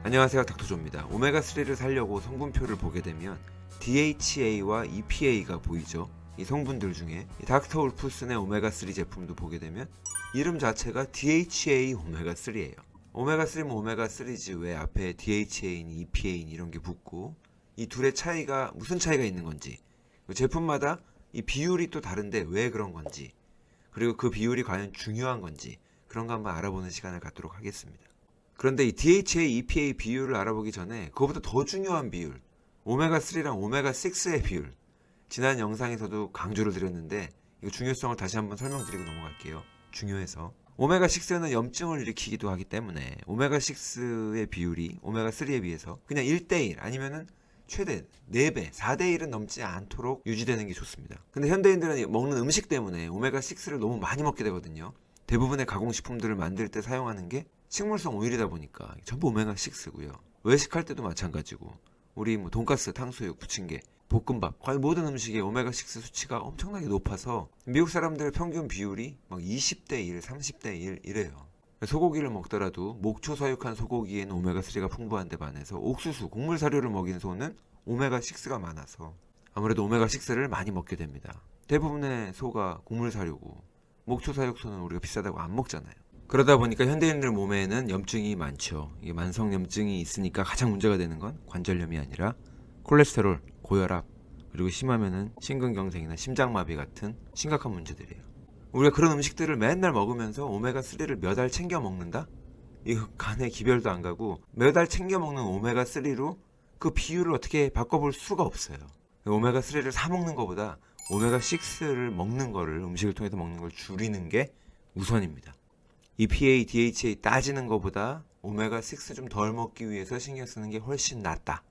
안녕하세요, 닥터조입니다. 오메가3를 사려고 성분표를 보게 되면 DHA와 EPA가 보이죠. 이 성분들 중에 닥터 울프슨의 오메가3 제품도 보게 되면 이름 자체가 DHA 오메가3예요. 오메가3면 오메가3지 왜 앞에 DHA니 EPA니 이런 게 붙고, 이 둘의 차이가 무슨 차이가 있는 건지, 제품마다 이 비율이 또 다른데 왜 그런 건지, 그리고 그 비율이 과연 중요한 건지, 그런 거 한번 알아보는 시간을 갖도록 하겠습니다. 그런데 이 DHA, EPA 비율을 알아보기 전에 그거보다 더 중요한 비율, 오메가3랑 오메가6의 비율, 지난 영상에서도 강조를 드렸는데 이거 중요성을 다시 한번 설명드리고 넘어갈게요. 중요해서 오메가6는 염증을 일으키기도 하기 때문에 오메가6의 비율이 오메가3에 비해서 그냥 1대1 아니면은 최대 4배, 4대1은 넘지 않도록 유지되는 게 좋습니다. 근데 현대인들은 먹는 음식 때문에 오메가6를 너무 많이 먹게 되거든요. 대부분의 가공식품들을 만들 때 사용하는 게 식물성 오일이다 보니까 전부 오메가6고요. 외식할 때도 마찬가지고, 우리 돈가스, 탕수육, 부침개, 볶음밥, 거의 모든 음식에 오메가6 수치가 엄청나게 높아서 미국 사람들의 평균 비율이 막 20대1, 30대1 이래요. 소고기를 먹더라도 목초 사육한 소고기에는 오메가3가 풍부한데 반해서 옥수수, 곡물 사료를 먹인 소는 오메가6가 많아서 아무래도 오메가6를 많이 먹게 됩니다. 대부분의 소가 곡물 사료고 목초 사육소는 우리가 비싸다고 안 먹잖아요. 그러다 보니까 현대인들 몸에는 염증이 많죠. 이게 만성 염증이 있으니까 가장 문제가 되는 건 관절염이 아니라 콜레스테롤, 고혈압, 그리고 심하면은 심근경색이나 심장마비 같은 심각한 문제들이에요. 우리가 그런 음식들을 맨날 먹으면서 오메가3를 몇 알 챙겨 먹는다? 이거 간에 기별도 안 가고 몇 알 챙겨 먹는 오메가3로 그 비율을 어떻게 바꿔볼 수가 없어요. 오메가3를 사 먹는 것보다 오메가6를 먹는 거를, 음식을 통해서 먹는 걸 줄이는 게 우선입니다. EPA, DHA 따지는 것보다 오메가6 좀 덜 먹기 위해서 신경 쓰는 게 훨씬 낫다.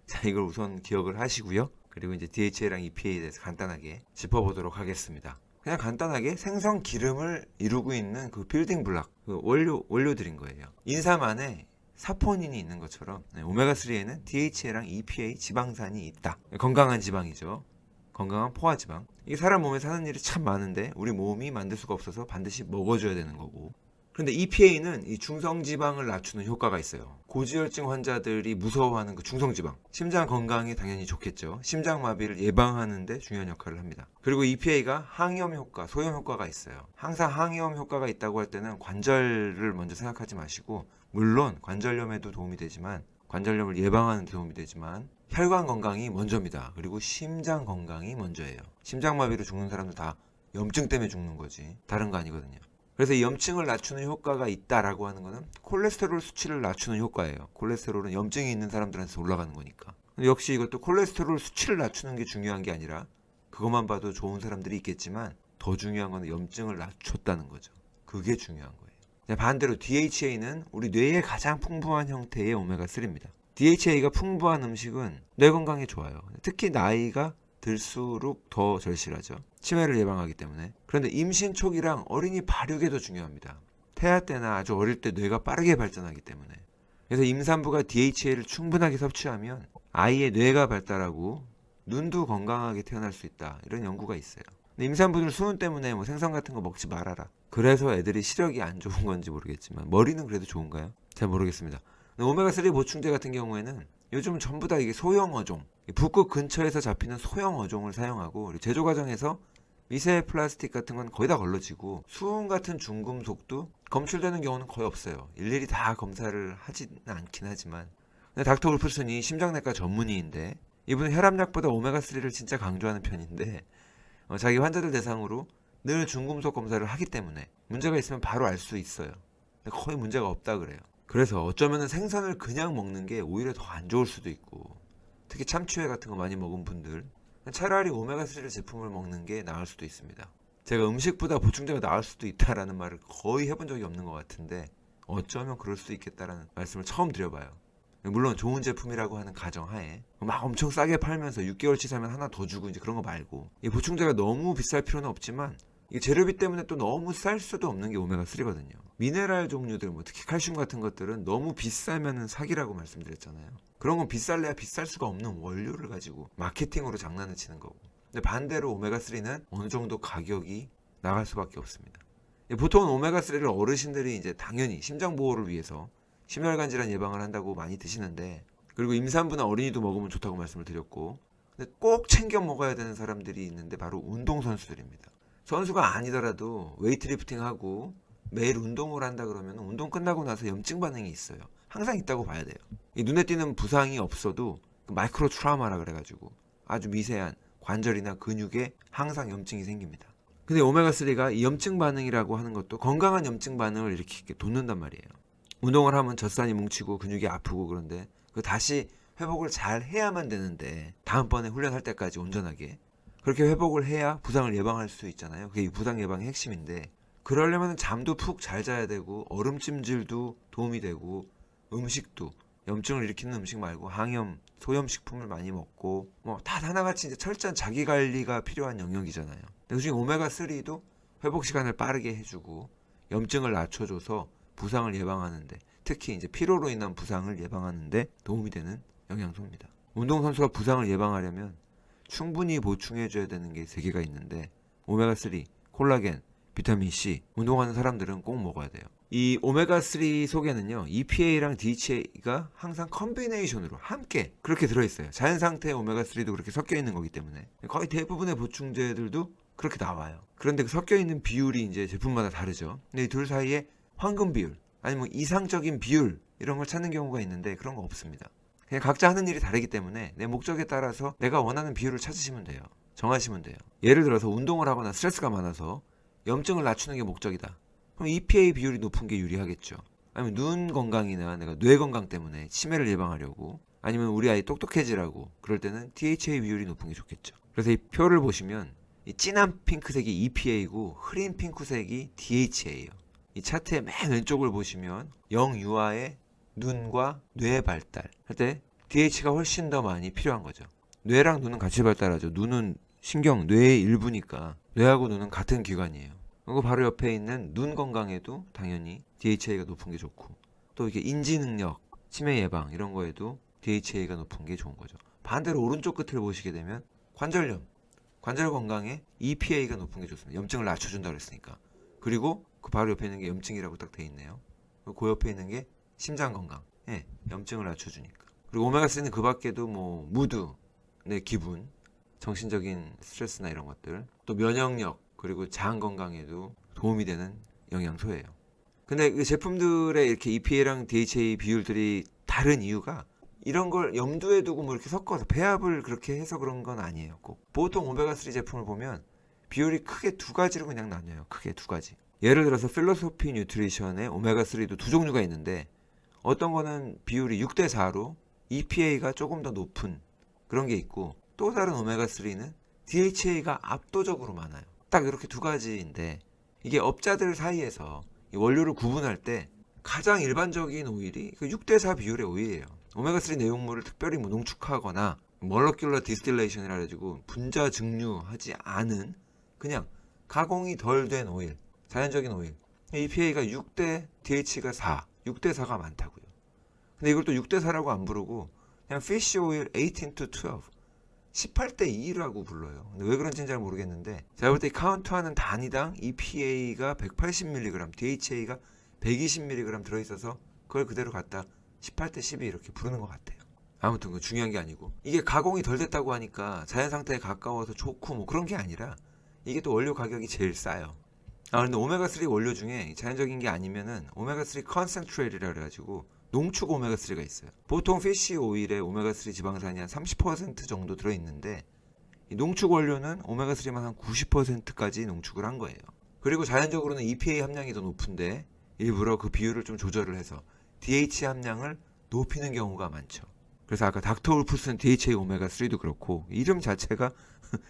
자, 이걸 우선 기억을 하시고요. 그리고 이제 DHA랑 EPA에 대해서 간단하게 짚어보도록 하겠습니다. 그냥 간단하게 생선 기름을 이루고 있는 그 빌딩 블락, 그 원료들인 거예요. 인삼 안에 사포닌이 있는 것처럼 오메가3에는 DHA랑 EPA 지방산이 있다. 건강한 지방이죠. 건강한 포화지방. 이게 사람 몸에 사는 일이 참 많은데 우리 몸이 만들 수가 없어서 반드시 먹어줘야 되는 거고. 그런데 EPA는 이 중성지방을 낮추는 효과가 있어요. 고지혈증 환자들이 무서워하는 그 중성지방, 심장 건강에 당연히 좋겠죠. 심장마비를 예방하는 데 중요한 역할을 합니다. 그리고 EPA가 항염 효과, 소염 효과가 있어요. 항상 항염 효과가 있다고 할 때는 관절을 먼저 생각하지 마시고, 물론 관절염에도 도움이 되지만, 관절염을 예방하는 데 도움이 되지만 혈관 건강이 먼저입니다. 그리고 심장 건강이 먼저예요. 심장마비로 죽는 사람도 다 염증 때문에 죽는 거지 다른 거 아니거든요. 그래서 이 염증을 낮추는 효과가 있다라고 하는 거는 콜레스테롤 수치를 낮추는 효과예요. 콜레스테롤은 염증이 있는 사람들한테 올라가는 거니까. 근데 역시 이것도 콜레스테롤 수치를 낮추는 게 중요한 게 아니라, 그것만 봐도 좋은 사람들이 있겠지만 더 중요한 건 염증을 낮췄다는 거죠. 그게 중요한 거예요. 반대로 DHA는 우리 뇌에 가장 풍부한 형태의 오메가3입니다. DHA가 풍부한 음식은 뇌 건강에 좋아요. 특히 나이가 들수록 더 절실하죠. 치매를 예방하기 때문에. 그런데 임신 초기랑 어린이 발육에도 중요합니다. 태아 때나 아주 어릴 때 뇌가 빠르게 발전하기 때문에. 그래서 임산부가 DHA를 충분하게 섭취하면 아이의 뇌가 발달하고 눈도 건강하게 태어날 수 있다. 이런 연구가 있어요. 근데 임산부들 수은 때문에 생선 같은 거 먹지 말아라. 그래서 애들이 시력이 안 좋은 건지 모르겠지만 머리는 그래도 좋은가요? 잘 모르겠습니다. 오메가3 보충제 같은 경우에는 요즘 전부 다 이게 소형 어종, 북극 근처에서 잡히는 소형 어종을 사용하고, 제조 과정에서 미세 플라스틱 같은 건 거의 다 걸러지고, 수은 같은 중금속도 검출되는 경우는 거의 없어요. 일일이 다 검사를 하지는 않긴 하지만. 근데 닥터 울프슨이 심장내과 전문의인데, 이분은 혈압약보다 오메가3를 진짜 강조하는 편인데, 자기 환자들 대상으로 늘 중금속 검사를 하기 때문에 문제가 있으면 바로 알 수 있어요. 근데 거의 문제가 없다 그래요. 그래서 어쩌면 생선을 그냥 먹는 게 오히려 더 안 좋을 수도 있고, 특히 참치회 같은 거 많이 먹은 분들 차라리 오메가3 제품을 먹는 게 나을 수도 있습니다. 제가 음식보다 보충제가 나을 수도 있다라는 말을 거의 해본 적이 없는 것 같은데, 어쩌면 그럴 수도 있겠다라는 말씀을 처음 드려봐요. 물론 좋은 제품이라고 하는 가정하에 막 엄청 싸게 팔면서 6개월치 사면 하나 더 주고 이제 그런 거 말고, 이 보충제가 너무 비쌀 필요는 없지만 이게 재료비 때문에 또 너무 쌀 수도 없는 게 오메가3거든요. 미네랄 종류들, 특히 칼슘 같은 것들은 너무 비싸면은 사기라고 말씀드렸잖아요. 그런 건 비쌀래야 비쌀 수가 없는 원료를 가지고 마케팅으로 장난을 치는 거고. 근데 반대로 오메가3는 어느 정도 가격이 나갈 수밖에 없습니다. 보통은 오메가3를 어르신들이 이제 당연히 심장 보호를 위해서 심혈관 질환 예방을 한다고 많이 드시는데, 그리고 임산부나 어린이도 먹으면 좋다고 말씀을 드렸고, 근데 꼭 챙겨 먹어야 되는 사람들이 있는데 바로 운동선수들입니다. 선수가 아니더라도 웨이트리프팅하고 매일 운동을 한다 그러면 운동 끝나고 나서 염증 반응이 있어요. 항상 있다고 봐야 돼요. 이 눈에 띄는 부상이 없어도 마이크로 트라우마라 그래가지고 아주 미세한 관절이나 근육에 항상 염증이 생깁니다. 근데 오메가3가 이 염증 반응이라고 하는 것도 건강한 염증 반응을 이렇게 돋는단 말이에요. 운동을 하면 젖산이 뭉치고 근육이 아프고, 그런데 그 다시 회복을 잘 해야만 되는데, 다음번에 훈련할 때까지 온전하게 그렇게 회복을 해야 부상을 예방할 수 있잖아요. 그게 이 부상 예방의 핵심인데, 그러려면 잠도 푹 잘 자야 되고, 얼음찜질도 도움이 되고, 음식도 염증을 일으키는 음식 말고 항염, 소염식품을 많이 먹고, 뭐 다 하나같이 이제 철저한 자기 관리가 필요한 영역이잖아요. 그중에 오메가3도 회복 시간을 빠르게 해주고 염증을 낮춰줘서 부상을 예방하는데, 특히 이제 피로로 인한 부상을 예방하는데 도움이 되는 영양소입니다. 운동선수가 부상을 예방하려면 충분히 보충해줘야 되는 게 3개가 있는데, 오메가3, 콜라겐, 비타민C, 운동하는 사람들은 꼭 먹어야 돼요. 이 오메가3 속에는요, EPA랑 DHA가 항상 컨비네이션으로 함께 그렇게 들어있어요. 자연 상태의 오메가3도 그렇게 섞여 있는 거기 때문에 거의 대부분의 보충제들도 그렇게 나와요. 그런데 그 섞여 있는 비율이 이제 제품마다 다르죠. 근데 이 둘 사이에 황금 비율, 아니면 이상적인 비율, 이런 걸 찾는 경우가 있는데 그런 거 없습니다. 그냥 각자 하는 일이 다르기 때문에 내 목적에 따라서 내가 원하는 비율을 찾으시면 돼요. 정하시면 돼요. 예를 들어서 운동을 하거나 스트레스가 많아서 염증을 낮추는 게 목적이다. 그럼 EPA 비율이 높은 게 유리하겠죠. 아니면 눈 건강이나 내가 뇌 건강 때문에 치매를 예방하려고, 아니면 우리 아이 똑똑해지라고 그럴 때는 DHA 비율이 높은 게 좋겠죠. 그래서 이 표를 보시면 이 진한 핑크색이 EPA이고 흐린 핑크색이 DHA예요. 이 차트의 맨 왼쪽을 보시면 영유아의 눈과 뇌 발달 할 때 DH가 훨씬 더 많이 필요한 거죠. 뇌랑 눈은 같이 발달하죠. 눈은 신경, 뇌의 일부니까 뇌하고 눈은 같은 기관이에요. 그리고 바로 옆에 있는 눈 건강에도 당연히 DHA가 높은 게 좋고, 또 이게 인지 능력, 치매 예방 이런 거에도 DHA가 높은 게 좋은 거죠. 반대로 오른쪽 끝을 보시게 되면 관절염, 관절 건강에 EPA가 높은 게 좋습니다. 염증을 낮춰준다 그랬으니까. 그리고 그 바로 옆에 있는 게 염증이라고 딱 돼 있네요. 그리고 그 옆에 있는 게 심장 건강, 예, 염증을 낮춰주니까. 그리고 오메가3는 그 밖에도 뭐 무드, 내 기분, 정신적인 스트레스나 이런 것들, 또 면역력, 그리고 장 건강에도 도움이 되는 영양소예요. 근데 그 제품들의 이렇게 EPA랑 DHA 비율들이 다른 이유가 이런 걸 염두에 두고 뭐 이렇게 섞어서 배합을 그렇게 해서 그런 건 아니에요. 꼭 보통 오메가3 제품을 보면 비율이 크게 2가지로 그냥 나뉘어요. 크게 2가지. 예를 들어서 필로소피 뉴트리션에 오메가3도 2종류가 있는데, 어떤 거는 비율이 6대4로 EPA가 조금 더 높은 그런 게 있고, 또 다른 오메가3는 DHA가 압도적으로 많아요. 딱 이렇게 2가지인데, 이게 업자들 사이에서 이 원료를 구분할 때 가장 일반적인 오일이 그 6대4 비율의 오일이에요. 오메가3 내용물을 특별히 뭐 농축하거나 몰러큘러 디스틸레이션이라 가지고 분자 증류하지 않은 그냥 가공이 덜 된 오일, 자연적인 오일. EPA가 6대, DH가 4, 6대4가 많다고요. 근데 이걸 또 6대4라고 안 부르고 그냥 fish oil 18 to 12, 18대 2라고 불러요. 근데 왜 그런지는 잘 모르겠는데, 제가 볼 때 카운트하는 단위당 EPA가 180mg, DHA가 120mg 들어있어서 그걸 그대로 갖다 18대 12 이렇게 부르는 것 같아요. 아무튼 그 중요한 게 아니고, 이게 가공이 덜 됐다고 하니까 자연 상태에 가까워서 좋고 뭐 그런 게 아니라, 이게 또 원료 가격이 제일 싸요. 근데 오메가3 원료 중에 자연적인 게 아니면은 오메가3 컨센트레이트라 그래가지고 농축 오메가3가 있어요. 보통 피쉬 오일에 오메가3 지방산이 한 30% 정도 들어있는데, 이 농축 원료는 오메가3만 한 90%까지 농축을 한 거예요. 그리고 자연적으로는 EPA 함량이 더 높은데 일부러 그 비율을 좀 조절을 해서 DHA 함량을 높이는 경우가 많죠. 그래서 아까 닥터 울프스는 DHA 오메가3도 그렇고, 이름 자체가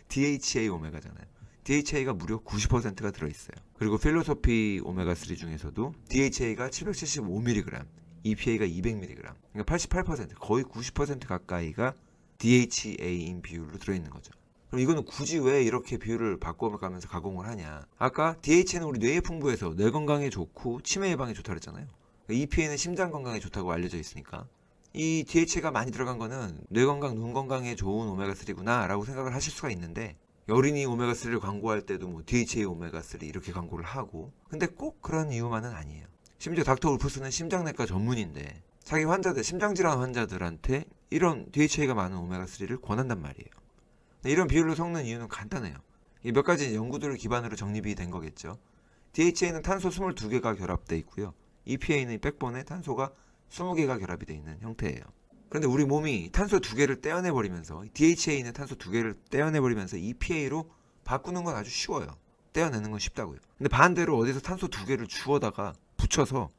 DHA 오메가잖아요. DHA가 무려 90%가 들어있어요. 그리고 필로소피 오메가3 중에서도 DHA가 775mg, EPA가 200mg, 그러니까 88%, 거의 90% 가까이가 DHA인 비율로 들어있는 거죠. 그럼 이거는 굳이 왜 이렇게 비율을 바꿔가면서 가공을 하냐? 아까 DHA는 우리 뇌에 풍부해서 뇌 건강에 좋고 치매 예방에 좋다고 그랬잖아요. EPA는 심장 건강에 좋다고 알려져 있으니까, 이 DHA가 많이 들어간 거는 뇌 건강, 눈 건강에 좋은 오메가3구나 라고 생각을 하실 수가 있는데, 어린이 오메가3를 광고할 때도 뭐 DHA 오메가3 이렇게 광고를 하고, 근데 꼭 그런 이유만은 아니에요. 심지어 닥터 울프스는 심장내과 전문인데 자기 환자들, 심장질환 환자들한테 이런 DHA가 많은 오메가3를 권한단 말이에요. 이런 비율로 섞는 이유는 간단해요. 이 몇 가지 연구들을 기반으로 정립이 된 거겠죠. DHA는 탄소 22개가 결합되어 있고요. EPA는 백본에 탄소가 20개가 결합이 되어 있는 형태예요. 그런데 우리 몸이 탄소 2개를 떼어내버리면서 DHA는 탄소 2개를 떼어내버리면서 EPA로 바꾸는 건 아주 쉬워요. 떼어내는 건 쉽다고요. 근데 반대로 어디서 탄소 2개를 주워다가 붙여서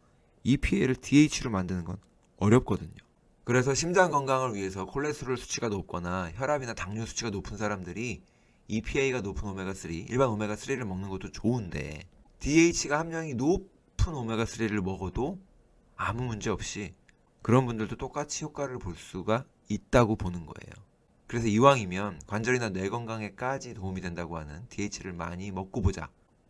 EPA를 DH로 만드는 건 어렵거든요. 그래서 심장 건강을 위해서 콜레스테롤 수치가 높거나 혈압이나 당뇨 수치가 높은 사람들이 EPA가 높은 오메가3, 일반 오메가3를 먹는 것도 좋은데 DH가 함량이 높은 오메가3를 먹어도 아무 문제 없이 그런 분들도 똑같이 효과를 볼 수가 있다고 보는 거예요. 그래서 이왕이면 관절이나 뇌 건강에까지 도움이 된다고 하는 DH를 많이 먹고 보자.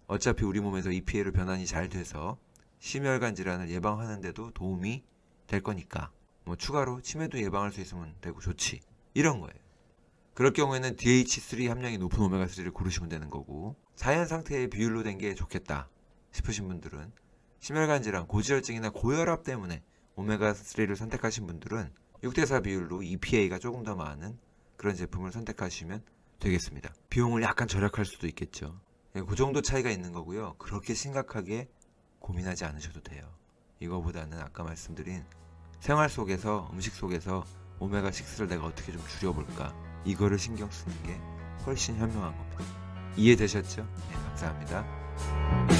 어차피 우리 몸에서 EPA로 변환이 잘 돼서 심혈관 질환을 예방하는데도 도움이 될 거니까 뭐 추가로 치매도 예방할 수 있으면 되고 좋지. 이런 거예요. 그럴 경우에는 DH3 함량이 높은 오메가3를 고르시면 되는 거고, 자연 상태의 비율로 된 게 좋겠다 싶으신 분들은, 심혈관 질환, 고지혈증이나 고혈압 때문에 오메가3를 선택하신 분들은 6대4 비율로 EPA가 조금 더 많은 그런 제품을 선택하시면 되겠습니다. 비용을 약간 절약할 수도 있겠죠. 그 정도 차이가 있는 거고요. 그렇게 심각하게 고민하지 않으셔도 돼요. 이거보다는 아까 말씀드린 생활 속에서, 음식 속에서 오메가6를 내가 어떻게 좀 줄여볼까, 이거를 신경 쓰는 게 훨씬 현명한 겁니다. 이해되셨죠? 네, 감사합니다.